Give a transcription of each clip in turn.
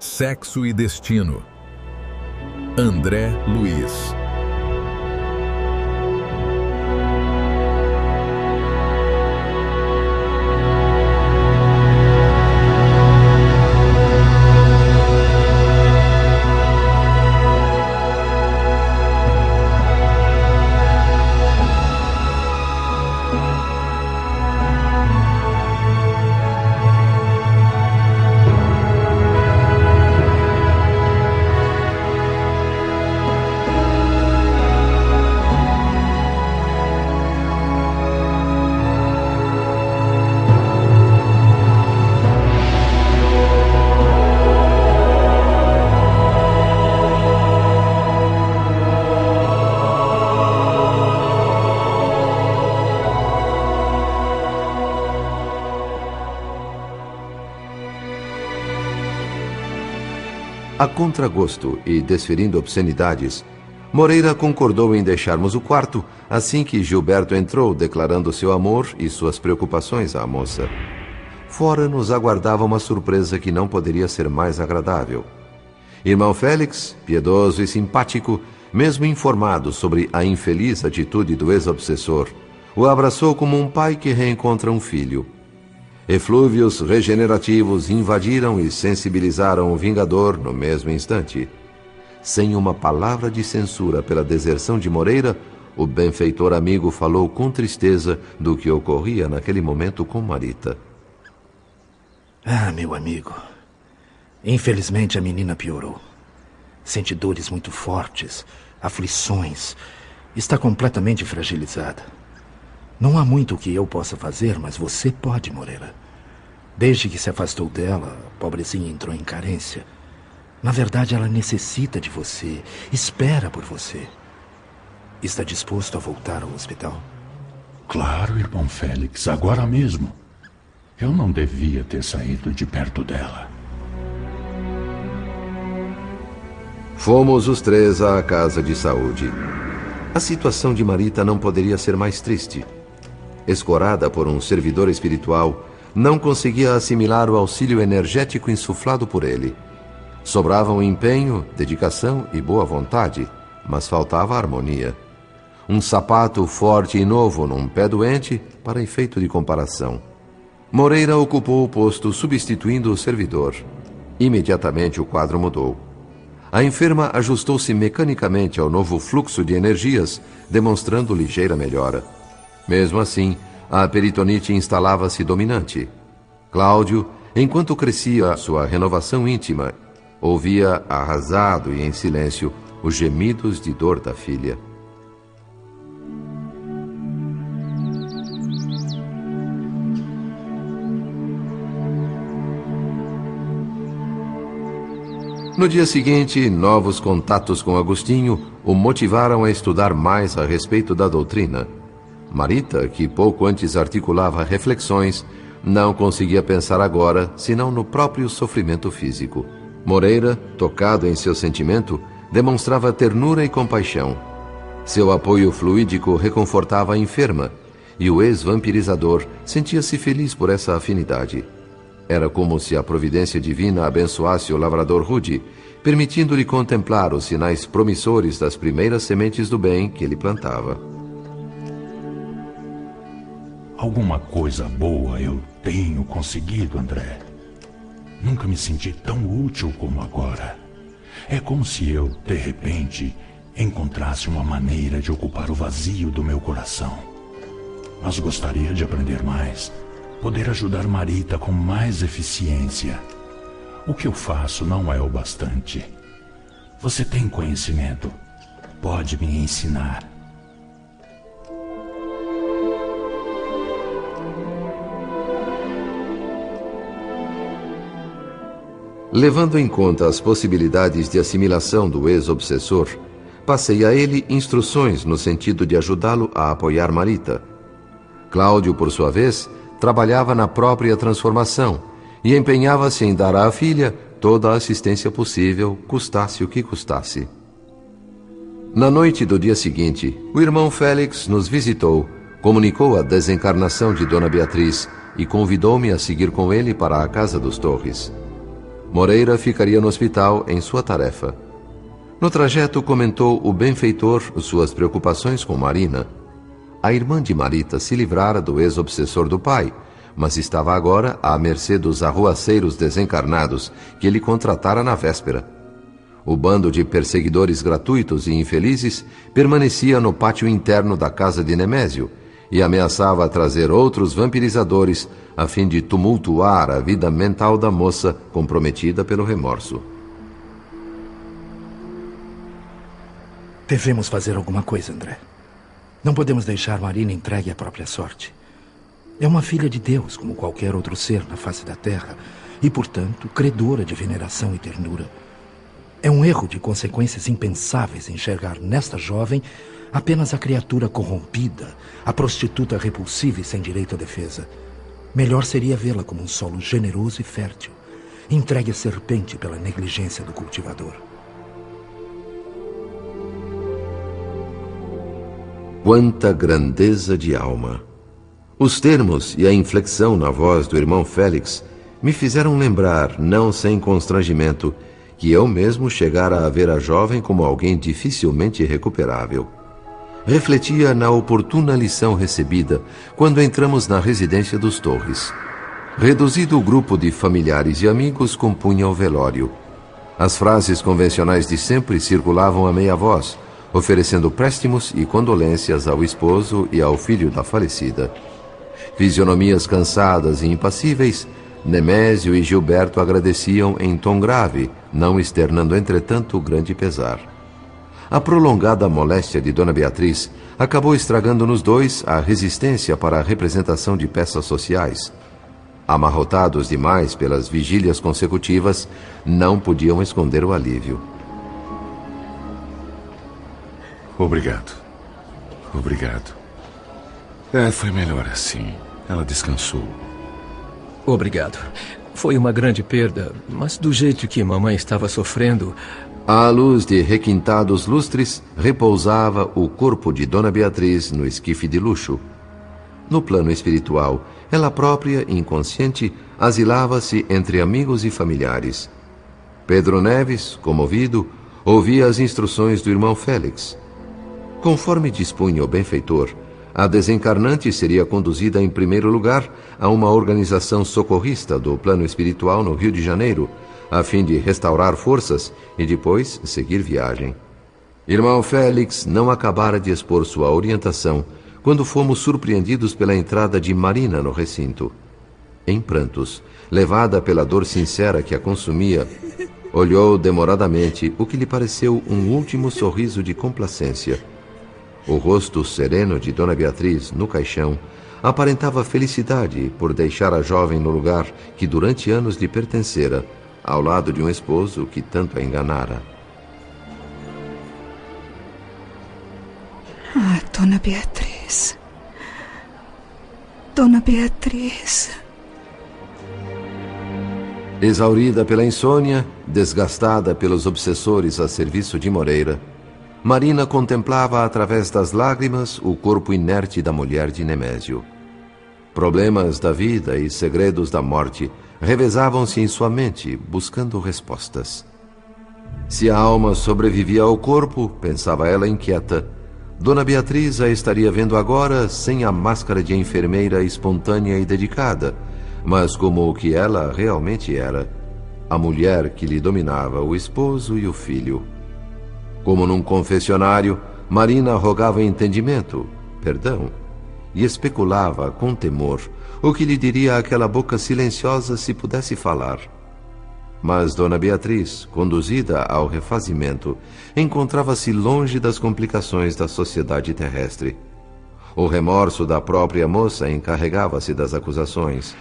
Sexo e Destino. André Luiz. A contragosto e desferindo obscenidades, Moreira concordou em deixarmos o quarto assim que Gilberto entrou, declarando seu amor e suas preocupações à moça. Fora nos aguardava uma surpresa que não poderia ser mais agradável. Irmão Félix, piedoso e simpático, mesmo informado sobre a infeliz atitude do ex-obsessor, o abraçou como um pai que reencontra um filho. Eflúvios regenerativos invadiram e sensibilizaram o vingador no mesmo instante. Sem uma palavra de censura pela deserção de Moreira, o benfeitor amigo falou com tristeza do que ocorria naquele momento com Marita. Ah, meu amigo, infelizmente a menina piorou. Sente dores muito fortes, aflições, está completamente fragilizada. Não há muito o que eu possa fazer, mas você pode, Moreira. Desde que se afastou dela, a pobrezinha entrou em carência. Na verdade, ela necessita de você, espera por você. Está disposto a voltar ao hospital? Claro, irmão Félix, agora mesmo. Eu não devia ter saído de perto dela. Fomos os três à casa de saúde. A situação de Marita não poderia ser mais triste. Escorada por um servidor espiritual, não conseguia assimilar o auxílio energético insuflado por ele. Sobravam empenho, dedicação e boa vontade, mas faltava harmonia. Um sapato forte e novo num pé doente, para efeito de comparação. Moreira ocupou o posto substituindo o servidor. Imediatamente o quadro mudou. A enferma ajustou-se mecanicamente ao novo fluxo de energias, demonstrando ligeira melhora. Mesmo assim, a peritonite instalava-se dominante. Cláudio, enquanto crescia sua renovação íntima, ouvia arrasado e em silêncio os gemidos de dor da filha. No dia seguinte, novos contatos com Agostinho o motivaram a estudar mais a respeito da doutrina. Marita, que pouco antes articulava reflexões, não conseguia pensar agora senão no próprio sofrimento físico. Moreira, tocado em seu sentimento, demonstrava ternura e compaixão. Seu apoio fluídico reconfortava a enferma, e o ex-vampirizador sentia-se feliz por essa afinidade. Era como se a providência divina abençoasse o lavrador rude, permitindo-lhe contemplar os sinais promissores das primeiras sementes do bem que ele plantava. Alguma coisa boa eu tenho conseguido, André. Nunca me senti tão útil como agora. É como se eu, de repente, encontrasse uma maneira de ocupar o vazio do meu coração. Mas gostaria de aprender mais, poder ajudar Marita com mais eficiência. O que eu faço não é o bastante. Você tem conhecimento, pode me ensinar. Levando em conta as possibilidades de assimilação do ex-obsessor, passei a ele instruções no sentido de ajudá-lo a apoiar Marita. Cláudio, por sua vez, trabalhava na própria transformação e empenhava-se em dar à filha toda a assistência possível, custasse o que custasse. Na noite do dia seguinte, o irmão Félix nos visitou, comunicou a desencarnação de Dona Beatriz e convidou-me a seguir com ele para a Casa dos Torres. Moreira ficaria no hospital em sua tarefa. No trajeto, comentou o benfeitor suas preocupações com Marina. A irmã de Marita se livrara do ex-obsessor do pai, mas estava agora à mercê dos arruaceiros desencarnados que ele contratara na véspera. O bando de perseguidores gratuitos e infelizes permanecia no pátio interno da casa de Nemésio e ameaçava trazer outros vampirizadores a fim de tumultuar a vida mental da moça comprometida pelo remorso. Devemos fazer alguma coisa, André. Não podemos deixar Marina entregue à própria sorte. É uma filha de Deus, como qualquer outro ser na face da terra, e, portanto, credora de veneração e ternura. É um erro de consequências impensáveis enxergar nesta jovem apenas a criatura corrompida, a prostituta repulsiva e sem direito à defesa. Melhor seria vê-la como um solo generoso e fértil, entregue à serpente pela negligência do cultivador. Quanta grandeza de alma! Os termos e a inflexão na voz do irmão Félix me fizeram lembrar, não sem constrangimento, que eu mesmo chegara a ver a jovem como alguém dificilmente recuperável. Refletia na oportuna lição recebida quando entramos na residência dos Torres. Reduzido o grupo de familiares e amigos compunha o velório. As frases convencionais de sempre circulavam a meia voz, oferecendo préstimos e condolências ao esposo e ao filho da falecida. Fisionomias cansadas e impassíveis, Nemésio e Gilberto agradeciam em tom grave, não externando, entretanto, grande pesar. A prolongada moléstia de Dona Beatriz acabou estragando nos dois a resistência para a representação de peças sociais. Amarrotados demais pelas vigílias consecutivas, não podiam esconder o alívio. Obrigado. Obrigado. Foi melhor assim. Ela descansou. Obrigado. Foi uma grande perda, mas do jeito que mamãe estava sofrendo... À luz de requintados lustres, repousava o corpo de Dona Beatriz no esquife de luxo. No plano espiritual, ela própria, inconsciente, asilava-se entre amigos e familiares. Pedro Neves, comovido, ouvia as instruções do irmão Félix. Conforme dispunha o benfeitor, a desencarnante seria conduzida em primeiro lugar a uma organização socorrista do plano espiritual no Rio de Janeiro, a fim de restaurar forças e depois seguir viagem. Irmão Félix não acabara de expor sua orientação quando fomos surpreendidos pela entrada de Marina no recinto. Em prantos, levada pela dor sincera que a consumia, olhou demoradamente o que lhe pareceu um último sorriso de complacência. O rosto sereno de Dona Beatriz, no caixão, aparentava felicidade por deixar a jovem no lugar que durante anos lhe pertencera, ao lado de um esposo que tanto a enganara. Ah, Dona Beatriz. Dona Beatriz. Exaurida pela insônia, desgastada pelos obsessores a serviço de Moreira, Marina contemplava através das lágrimas o corpo inerte da mulher de Nemésio. Problemas da vida e segredos da morte revezavam-se em sua mente, buscando respostas. Se a alma sobrevivia ao corpo, pensava ela inquieta, Dona Beatriz a estaria vendo agora sem a máscara de enfermeira espontânea e dedicada, mas como o que ela realmente era, a mulher que lhe dominava o esposo e o filho. Como num confessionário, Marina rogava entendimento, perdão, e especulava com temor o que lhe diria aquela boca silenciosa se pudesse falar. Mas Dona Beatriz, conduzida ao refazimento, encontrava-se longe das complicações da sociedade terrestre. O remorso da própria moça encarregava-se das acusações.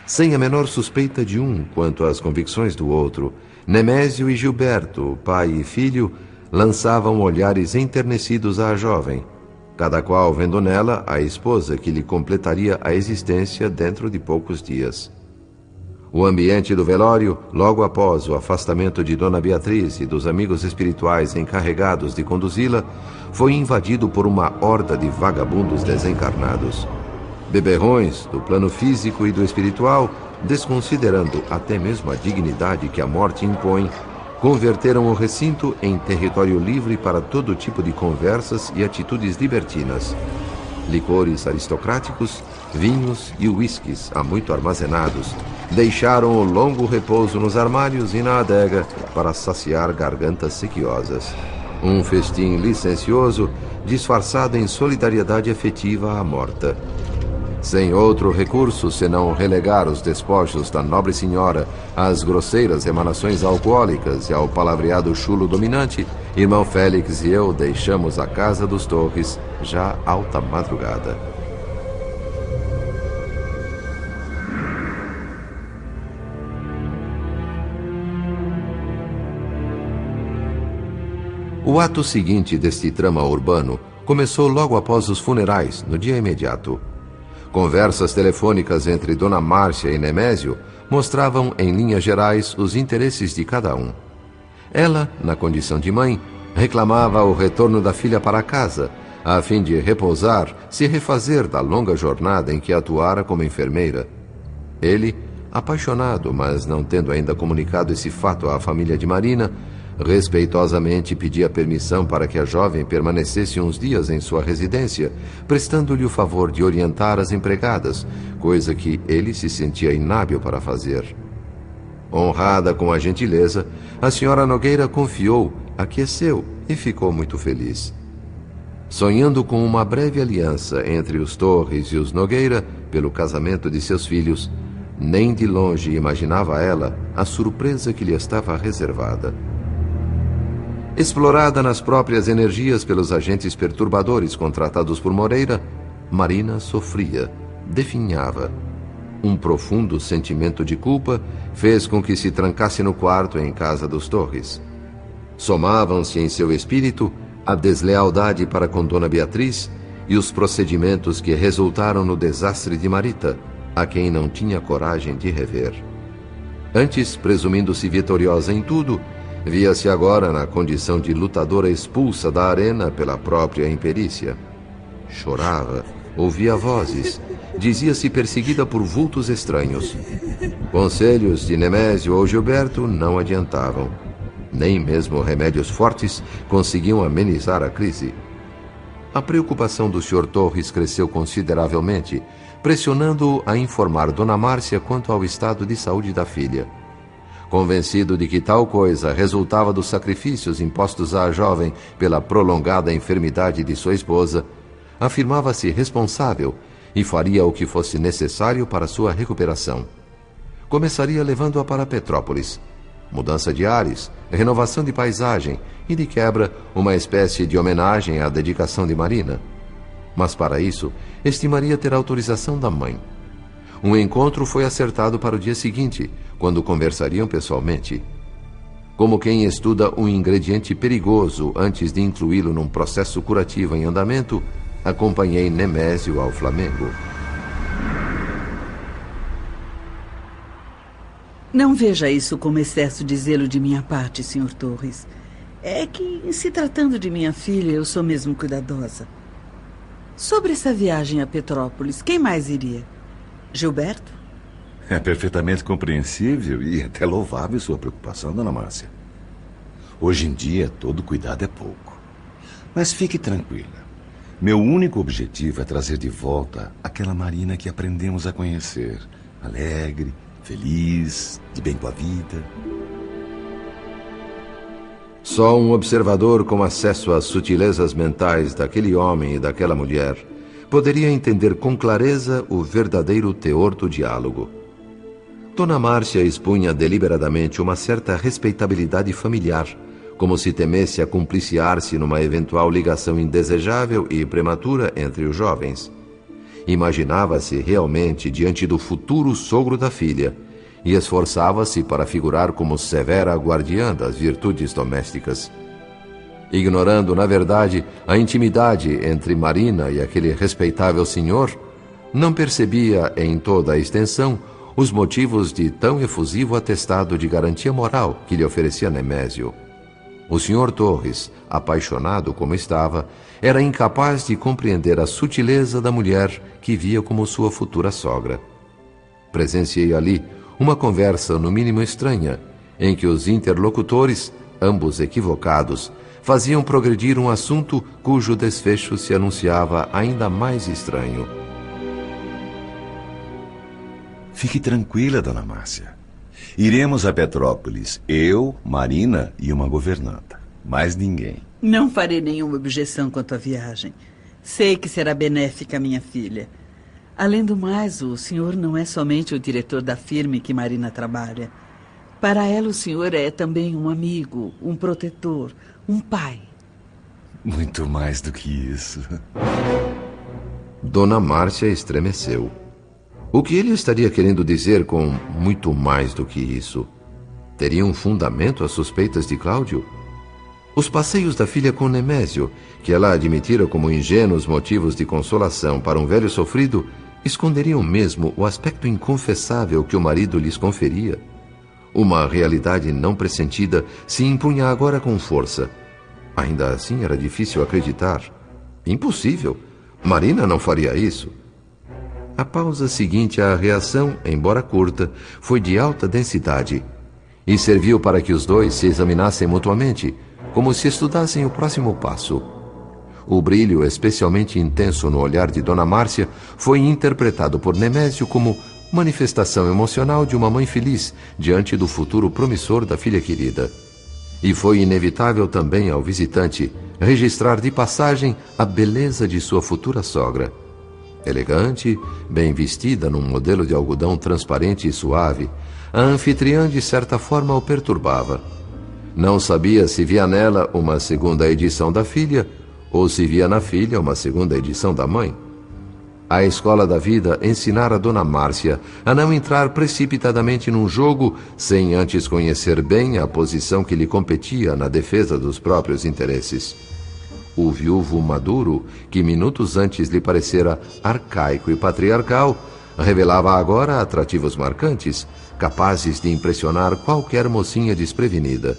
Sem a menor suspeita de um quanto às convicções do outro, Nemésio e Gilberto, pai e filho, lançavam olhares enternecidos à jovem, cada qual vendo nela a esposa que lhe completaria a existência dentro de poucos dias. O ambiente do velório, logo após o afastamento de Dona Beatriz e dos amigos espirituais encarregados de conduzi-la, foi invadido por uma horda de vagabundos desencarnados. Beberrões, do plano físico e do espiritual, desconsiderando até mesmo a dignidade que a morte impõe, converteram o recinto em território livre para todo tipo de conversas e atitudes libertinas. Licores aristocráticos, vinhos e uísques há muito armazenados deixaram o longo repouso nos armários e na adega para saciar gargantas sequiosas. Um festim licencioso disfarçado em solidariedade afetiva à morta. Sem outro recurso senão relegar os despojos da nobre senhora às grosseiras emanações alcoólicas e ao palavreado chulo dominante, irmão Félix e eu deixamos a casa dos Torres já alta madrugada. O ato seguinte deste trama urbano começou logo após os funerais, no dia imediato. Conversas telefônicas entre Dona Márcia e Nemésio mostravam, em linhas gerais, os interesses de cada um. Ela, na condição de mãe, reclamava o retorno da filha para casa, a fim de repousar, se refazer da longa jornada em que atuara como enfermeira. Ele, apaixonado, mas não tendo ainda comunicado esse fato à família de Marina, respeitosamente pedia permissão para que a jovem permanecesse uns dias em sua residência, prestando-lhe o favor de orientar as empregadas, coisa que ele se sentia inábil para fazer. Honrada com a gentileza, a senhora Nogueira confiou, aqueceu e ficou muito feliz. Sonhando com uma breve aliança entre os Torres e os Nogueira pelo casamento de seus filhos, nem de longe imaginava ela a surpresa que lhe estava reservada. Explorada nas próprias energias pelos agentes perturbadores contratados por Moreira, Marina sofria, definhava. Um profundo sentimento de culpa fez com que se trancasse no quarto em casa dos Torres. Somavam-se em seu espírito a deslealdade para com Dona Beatriz e os procedimentos que resultaram no desastre de Marita, a quem não tinha coragem de rever. Antes, presumindo-se vitoriosa em tudo, via-se agora na condição de lutadora expulsa da arena pela própria imperícia. Chorava, ouvia vozes, dizia-se perseguida por vultos estranhos. Conselhos de Nemésio ou Gilberto não adiantavam. Nem mesmo remédios fortes conseguiam amenizar a crise. A preocupação do Sr. Torres cresceu consideravelmente, pressionando-o a informar Dona Márcia quanto ao estado de saúde da filha. Convencido de que tal coisa resultava dos sacrifícios impostos à jovem pela prolongada enfermidade de sua esposa, afirmava-se responsável e faria o que fosse necessário para sua recuperação. Começaria levando-a para Petrópolis. Mudança de ares, renovação de paisagem e, de quebra, uma espécie de homenagem à dedicação de Marina. Mas, para isso, estimaria ter autorização da mãe. Um encontro foi acertado para o dia seguinte, quando conversariam pessoalmente. Como quem estuda um ingrediente perigoso antes de incluí-lo num processo curativo em andamento, acompanhei Nemésio ao Flamengo. Não veja isso como excesso de zelo de minha parte, Sr. Torres. É que, em se tratando de minha filha, eu sou mesmo cuidadosa. Sobre essa viagem a Petrópolis, quem mais iria? Gilberto? É perfeitamente compreensível e até louvável sua preocupação, Dona Márcia. Hoje em dia, todo cuidado é pouco. Mas fique tranquila. Meu único objetivo é trazer de volta aquela Marina que aprendemos a conhecer. Alegre, feliz, de bem com a vida. Só um observador com acesso às sutilezas mentais daquele homem e daquela mulher poderia entender com clareza o verdadeiro teor do diálogo. Dona Márcia expunha deliberadamente uma certa respeitabilidade familiar, como se temesse acumpliciar-se numa eventual ligação indesejável e prematura entre os jovens. Imaginava-se realmente diante do futuro sogro da filha e esforçava-se para figurar como severa guardiã das virtudes domésticas. Ignorando, na verdade, a intimidade entre Marina e aquele respeitável senhor, não percebia em toda a extensão os motivos de tão efusivo atestado de garantia moral que lhe oferecia Nemésio. O Sr. Torres, apaixonado como estava, era incapaz de compreender a sutileza da mulher que via como sua futura sogra. Presenciei ali uma conversa no mínimo estranha, em que os interlocutores, ambos equivocados, faziam progredir um assunto cujo desfecho se anunciava ainda mais estranho. Fique tranquila, dona Márcia. Iremos a Petrópolis, eu, Marina e uma governanta. Mais ninguém. Não farei nenhuma objeção quanto à viagem. Sei que será benéfica à minha filha. Além do mais, o senhor não é somente o diretor da firma em que Marina trabalha. Para ela, o senhor é também um amigo, um protetor, um pai. Muito mais do que isso. Dona Márcia estremeceu. O que ele estaria querendo dizer com muito mais do que isso? Teria um fundamento as suspeitas de Cláudio? Os passeios da filha com Nemésio, que ela admitira como ingênuos motivos de consolação para um velho sofrido, esconderiam mesmo o aspecto inconfessável que o marido lhes conferia. Uma realidade não pressentida se impunha agora com força. Ainda assim era difícil acreditar. Impossível. Marina não faria isso. A pausa seguinte à reação, embora curta, foi de alta densidade e serviu para que os dois se examinassem mutuamente, como se estudassem o próximo passo. O brilho especialmente intenso no olhar de Dona Márcia foi interpretado por Nemésio como manifestação emocional de uma mãe feliz diante do futuro promissor da filha querida. E foi inevitável também ao visitante registrar de passagem a beleza de sua futura sogra. Elegante, bem vestida num modelo de algodão transparente e suave, a anfitriã de certa forma o perturbava. Não sabia se via nela uma segunda edição da filha ou se via na filha uma segunda edição da mãe. A escola da vida ensinara Dona Márcia a não entrar precipitadamente num jogo sem antes conhecer bem a posição que lhe competia na defesa dos próprios interesses. O viúvo maduro, que minutos antes lhe parecera arcaico e patriarcal, revelava agora atrativos marcantes, capazes de impressionar qualquer mocinha desprevenida.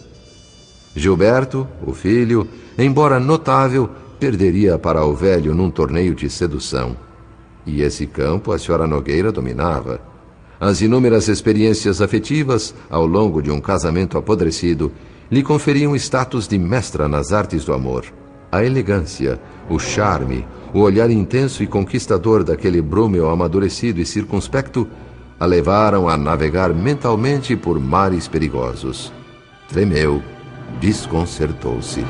Gilberto, o filho, embora notável, perderia para o velho num torneio de sedução. E esse campo a senhora Nogueira dominava. As inúmeras experiências afetivas, ao longo de um casamento apodrecido, lhe conferiam status de mestra nas artes do amor. A elegância, o charme, o olhar intenso e conquistador daquele Brumel amadurecido e circunspecto a levaram a navegar mentalmente por mares perigosos. Tremeu, desconcertou-se.